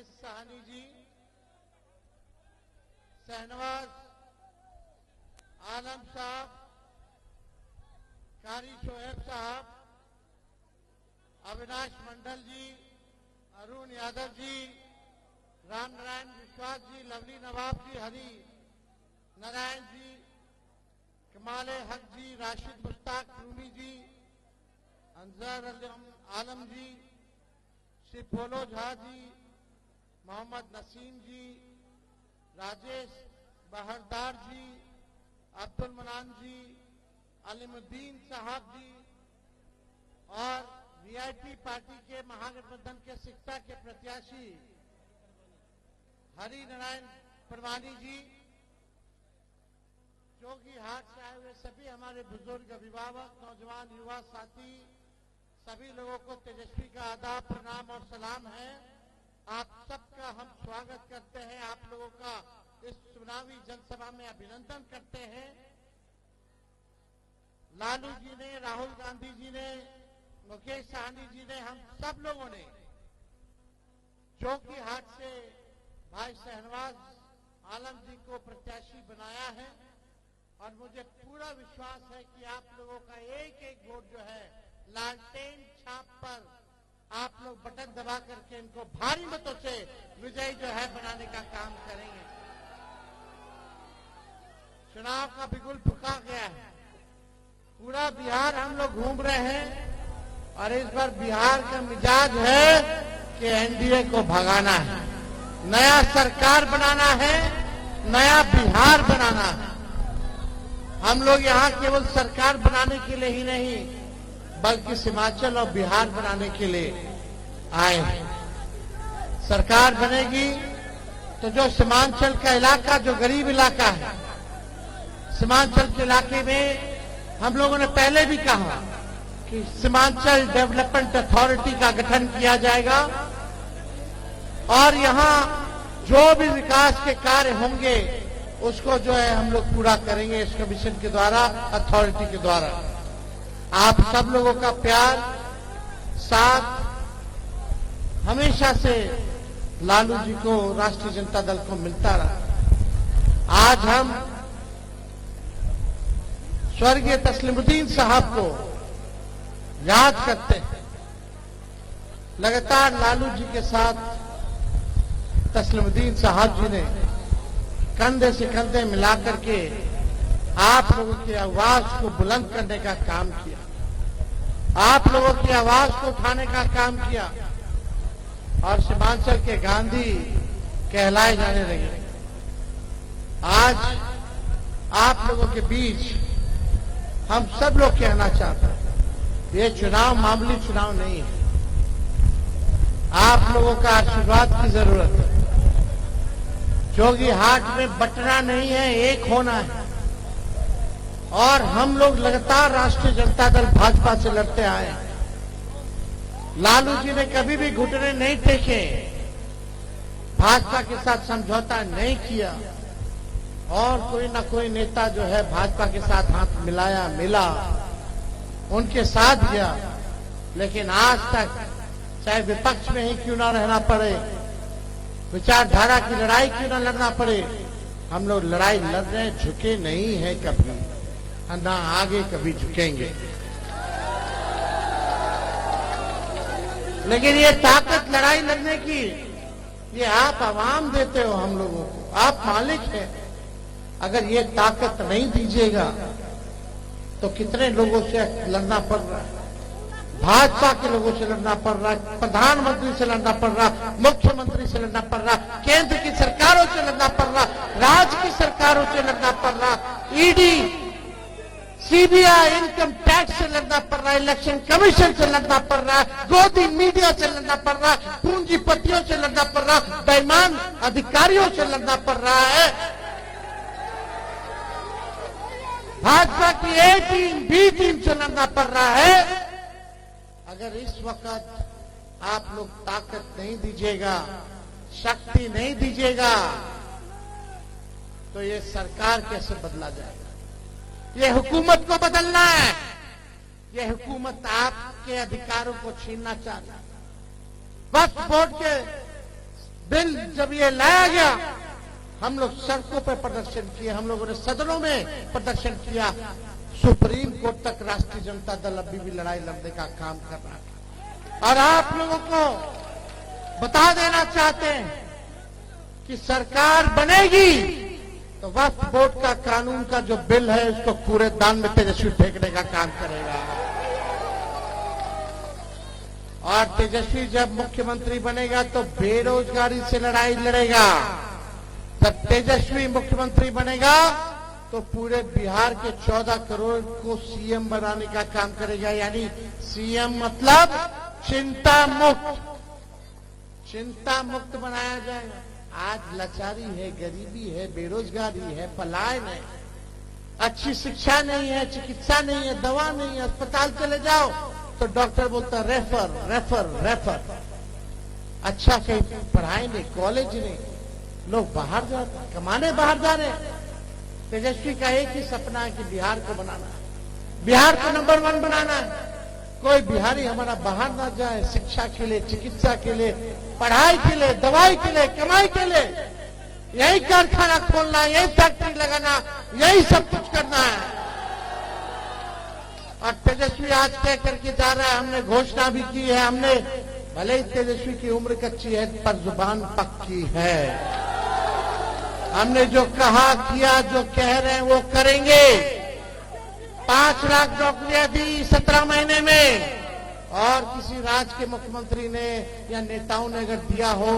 मुकेश साहनी जी, शहनवाज आलम साहब, कारी शोएब साहब, अविनाश मंडल जी, अरुण यादव जी, राम नारायण विश्वास जी, लवली नवाब जी, हरी नारायण जी, कमाले हक जी, राशिद मुश्ताक रूमी जी, अंजर आलम जी, श्री पोलो झा जी, मोहम्मद नसीम जी, राजेश बहरदार जी, अब्दुल मनान जी, अलीमुद्दीन साहब जी और वीआईपी पार्टी के महागठबंधन के सिकता के प्रत्याशी हरि नारायण परवानी जी, जोगी हाट से आए हुए सभी हमारे बुजुर्ग, अभिभावक, नौजवान, युवा साथी, सभी लोगों को तेजस्वी का आदाब, प्रणाम और सलाम है। आप सबका हम स्वागत करते हैं, आप लोगों का इस चुनावी जनसभा में अभिनंदन करते हैं। लालू जी ने, राहुल गांधी जी ने, मुकेश साहनी जी ने, हम सब लोगों ने जोगी हाट से भाई शहनवाज आलम जी को प्रत्याशी बनाया है और मुझे पूरा विश्वास है कि आप लोगों का एक एक वोट जो है लालटेन छाप पर आप लोग बटन दबा करके इनको भारी मतों से विजयी जो है बनाने का काम करेंगे। चुनाव का बिगुल फुका गया है, पूरा बिहार हम लोग घूम रहे हैं और इस बार बिहार का मिजाज है कि एनडीए को भगाना है, नया सरकार बनाना है, नया बिहार बनाना है। हम लोग यहाँ केवल सरकार बनाने के लिए ही नहीं बल्कि सीमांचल और बिहार बनाने के लिए आए हैं। सरकार बनेगी तो जो सीमांचल का इलाका, जो गरीब इलाका है, सीमांचल के इलाके में हम लोगों ने पहले भी कहा कि सीमांचल डेवलपमेंट अथॉरिटी का गठन किया जाएगा और यहाँ जो भी विकास के कार्य होंगे उसको जो है हम लोग पूरा करेंगे इस कमीशन के द्वारा, अथॉरिटी के द्वारा। आप सब लोगों का प्यार साथ हमेशा से लालू जी को, राष्ट्रीय जनता दल को मिलता रहा। आज हम स्वर्गीय तस्लीमुद्दीन साहब को याद करते हैं। लगातार लालू जी के साथ तस्लीमुद्दीन साहब जी ने कंधे से कंधे मिलाकर के आप लोगों की आवाज को बुलंद करने का काम किया, आप लोगों की आवाज को उठाने का काम किया और सीमांचल के गांधी कहलाए जाने लगे। आज आप लोगों के बीच हम सब लोग कहना चाहते हैं, ये चुनाव मामूली चुनाव नहीं है, आप लोगों का आशीर्वाद की जरूरत है। जोगी हाट में बंटना नहीं है, एक होना है। और हम लोग लगातार राष्ट्रीय जनता दल भाजपा से लड़ते आए हैं। लालू जी ने कभी भी घुटने नहीं टेके, भाजपा के साथ समझौता नहीं किया और कोई ना कोई नेता जो है भाजपा के साथ हाथ मिला, उनके साथ गया। लेकिन आज तक चाहे विपक्ष में ही क्यों ना रहना पड़े, विचारधारा की लड़ाई क्यों ना लड़ना पड़े, हम लोग लड़ाई लड़ रहे, झुके नहीं है कभी, ना आगे कभी झुकेंगे। लेकिन ये ताकत लड़ाई लड़ने की ये आप आवाम देते हो हम लोगों को, आप मालिक हैं। अगर ये ताकत नहीं दीजिएगा तो कितने लोगों से लड़ना पड़ रहा है, भाजपा के लोगों से लड़ना पड़ रहा है, प्रधानमंत्री से लड़ना पड़ रहा, मुख्यमंत्री से लड़ना पड़ रहा, केंद्र की सरकारों से लड़ना पड़ रहा, राज्य की सरकारों से लड़ना पड़ रहा, ईडी, सीबीआई, इनकम टैक्स से लड़ना पड़ रहा है, इलेक्शन कमीशन से लड़ना पड़ रहा है, गोदी मीडिया से लड़ना पड़ रहा है, पूंजीपतियों से लड़ना पड़ रहा, बेईमान अधिकारियों से लड़ना पड़ रहा है। भाजपा की ए टीम, बी टीम से लड़ना पड़ रहा है। अगर इस वक्त आप लोग ताकत नहीं दीजिएगा, शक्ति नहीं दीजिएगा तो ये सरकार कैसे बदला जाएगा? ये हुकूमत को बदलना है, ये हुकूमत आपके अधिकारों को छीनना चाहती है। वक्फ बोर्ड के बिल जब ये लाया गया, हम लोग सड़कों पर प्रदर्शन किए, हम लोगों ने सदनों में प्रदर्शन किया। सुप्रीम कोर्ट तक राष्ट्रीय जनता दल अभी भी लड़ाई लड़ने का काम कर रहा है। और आप लोगों को बता देना चाहते हैं कि सरकार बनेगी तो वक्फ बोर्ड का कानून का जो बिल है उसको पूरे दान में तेजस्वी फेंकने का काम करेगा। और तेजस्वी जब मुख्यमंत्री बनेगा तो बेरोजगारी से लड़ाई लड़ेगा। जब तेजस्वी मुख्यमंत्री बनेगा तो पूरे बिहार के 14 करोड़ को सीएम बनाने का काम करेगा। यानी सीएम मतलब चिंता मुक्त, चिंता मुक्त बनाया जाएगा। आज लाचारी है, गरीबी है, बेरोजगारी है, पलायन है, अच्छी शिक्षा नहीं है, चिकित्सा नहीं है, दवा नहीं है। अस्पताल चले जाओ तो डॉक्टर बोलता है रेफर रेफर रेफर। अच्छा कहीं पढ़ाई नहीं, कॉलेज नहीं, लोग बाहर जाते हैं, कमाने बाहर जा रहे हैं। तेजस्वी का एक ही सपना है कि बिहार को बनाना है, बिहार को नंबर 1 बनाना है। कोई बिहारी हमारा बाहर ना जाए, शिक्षा के लिए, चिकित्सा के लिए, पढ़ाई के लिए, दवाई के लिए, कमाई के लिए। यही कारखाना खोलना, यही फैक्ट्री लगाना, यही सब कुछ करना है। और तेजस्वी आज तय करके जा रहा है, हमने घोषणा भी की है। हमने भले ही तेजस्वी की उम्र कच्ची है पर जुबान पक्की है। हमने जो कहा किया, जो कह रहे हैं वो करेंगे। 5 लाख नौकरियां दी 17 महीने में। और किसी राज्य के मुख्यमंत्री ने या नेताओं ने अगर दिया हो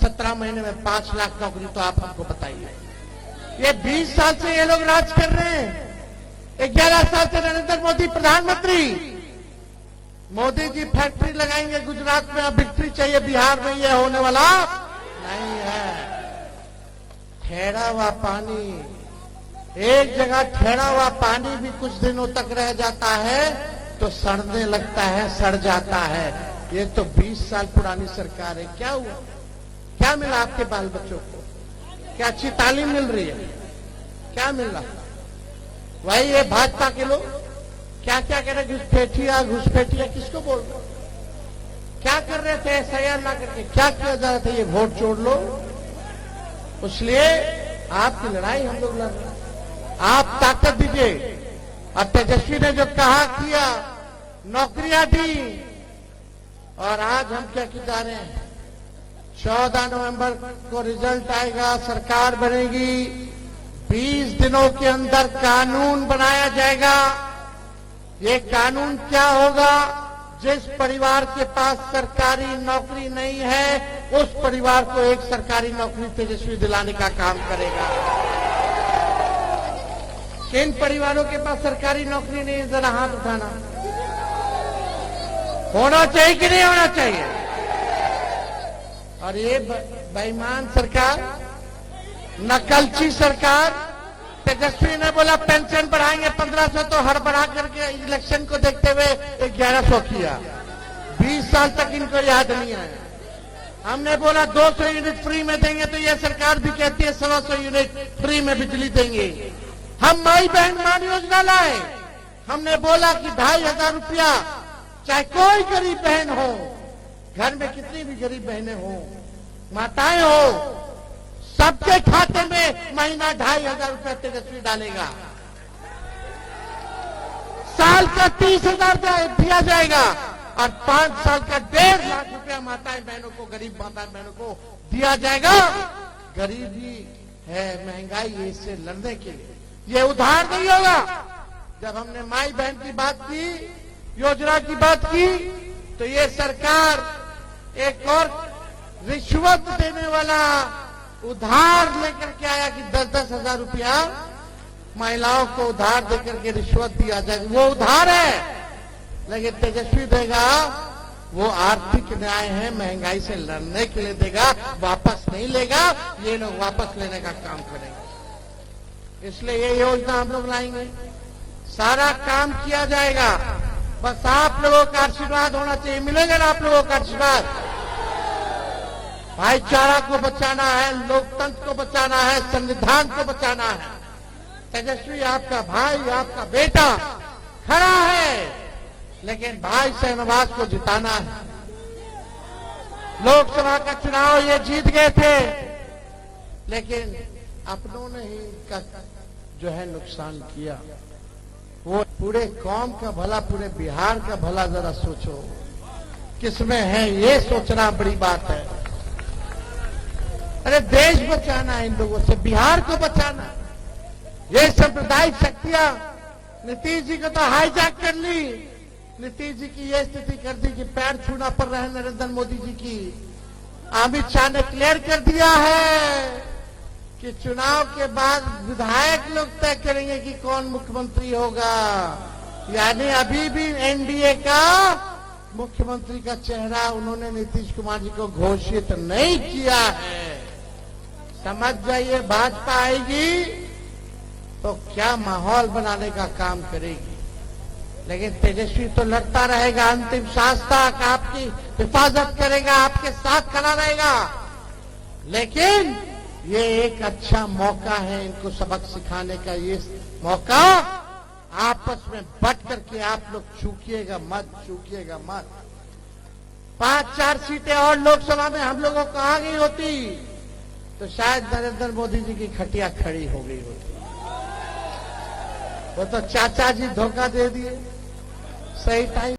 17 महीने में 5 लाख नौकरी, तो आप हमको बताइए। ये 20 साल से ये लोग राज कर रहे हैं। 11 साल से नरेंद्र मोदी प्रधानमंत्री। मोदी जी फैक्ट्री लगाएंगे गुजरात में, अब विक्ट्री चाहिए बिहार में, ये होने वाला नहीं है। ठहरा हुआ पानी, एक जगह ठहरा हुआ पानी भी कुछ दिनों तक रह जाता है तो सड़ने लगता है, सड़ जाता है। ये तो 20 साल पुरानी सरकार है। क्या हुआ? क्या मिला आपके बाल बच्चों को? क्या अच्छी तालीम मिल रही है? क्या मिल रहा? वही ये भाजपा के लोग क्या क्या कह रहे, घुसपैठिया घुसपैठिया किसको बोल रहे? क्या कर रहे थे एसआईआर ला करके? क्या किया जा रहा था? ये वोट छोड़ लो। इसलिए आपकी लड़ाई हम लोग लड़ रहे हैं। आप ताकत दीजिए। अब तेजस्वी ने जो कहा किया, नौकरियां दी, और आज हम क्या जा रहे हैं? 14 नवंबर को रिजल्ट आएगा, सरकार बनेगी। 20 दिनों के अंदर कानून बनाया जाएगा। ये कानून क्या होगा? जिस परिवार के पास सरकारी नौकरी नहीं है उस परिवार को एक सरकारी नौकरी तेजस्वी दिलाने का काम करेगा। किन परिवारों के पास सरकारी नौकरी नहीं है, जरा हाथ उठाना। होना चाहिए कि नहीं होना चाहिए? और ये बेईमान सरकार, नकलची सरकार, तेजस्वी ने बोला पेंशन बढ़ाएंगे 1500, तो हर बढ़ा करके इलेक्शन को देखते हुए 1100 किया। 20 साल तक इनको याद नहीं आया। हमने बोला 200 यूनिट फ्री में देंगे, तो ये सरकार भी कहती है 100 यूनिट फ्री में बिजली देंगे। हम माई बहन मान योजना लाए। हमने बोला कि 2500 रुपया, चाहे कोई गरीब बहन हो, घर में कितनी भी गरीब बहनें हो, माताएं हो, सबके खाते में महीना 2500 रुपया तेजस्वी डालेगा। साल का 30,000 दिया जाएगा और 5 साल का 1.5 लाख रुपया माताएं बहनों को, गरीब माता बहनों को दिया जाएगा। गरीबी है, महंगाई है, इससे लड़ने के लिए। ये उधार नहीं होगा। जब हमने माई बहन की बात की, योजना की बात की, तो ये सरकार एक और रिश्वत देने वाला उधार लेकर के आया कि 10-10 हजार रुपया महिलाओं को उधार देकर के रिश्वत दिया जाए। वो उधार है, लेकिन तेजस्वी देगा वो आर्थिक न्याय है, महंगाई से लड़ने के लिए देगा, वापस नहीं लेगा। ये लोग वापस लेने का काम करेंगे। इसलिए ये योजना हम लोग लाएंगे, सारा काम किया जाएगा। बस आप लोगों का आशीर्वाद होना चाहिए। मिलेगा ना आप लोगों का आशीर्वाद? भाईचारा को बचाना है, लोकतंत्र को बचाना है, संविधान को बचाना है। तेजस्वी आपका भाई, आपका बेटा खड़ा है, लेकिन भाई शहनवाज को जिताना है। लोकसभा का चुनाव ये जीत गए थे, लेकिन अपनों ने ही इनका जो है नुकसान किया। वो पूरे कौम का भला, पूरे बिहार का भला जरा सोचो, किसमें है ये सोचना बड़ी बात है। अरे देश बचाना है इन लोगों से, बिहार को बचाना। ये सांप्रदायिक शक्तियां नीतीश जी को तो हाईजैक कर ली। नीतीश जी की ये स्थिति कर दी कि पैर छूना पड़ रहा है नरेंद्र मोदी जी की। अमित शाह ने क्लियर कर दिया है कि चुनाव के बाद विधायक लोग तय करेंगे कि कौन मुख्यमंत्री होगा। यानी अभी भी एनडीए का मुख्यमंत्री का चेहरा उन्होंने नीतीश कुमार जी को घोषित नहीं किया है। समझ जाइए, भाजपा आएगी तो क्या माहौल बनाने का काम करेगी। लेकिन तेजस्वी तो लड़ता रहेगा अंतिम सांस तक, आपकी हिफाजत करेगा, आपके साथ खड़ा रहेगा। लेकिन ये एक अच्छा मौका है इनको सबक सिखाने का। ये मौका आपस में बट करके आप लोग चूकिएगा मत। 5-4 सीटें और लोकसभा में हम लोगों को आ गई होती तो शायद नरेंद्र मोदी जी की खटिया खड़ी हो गई होती। वो तो चाचा जी धोखा दे दिए सही टाइम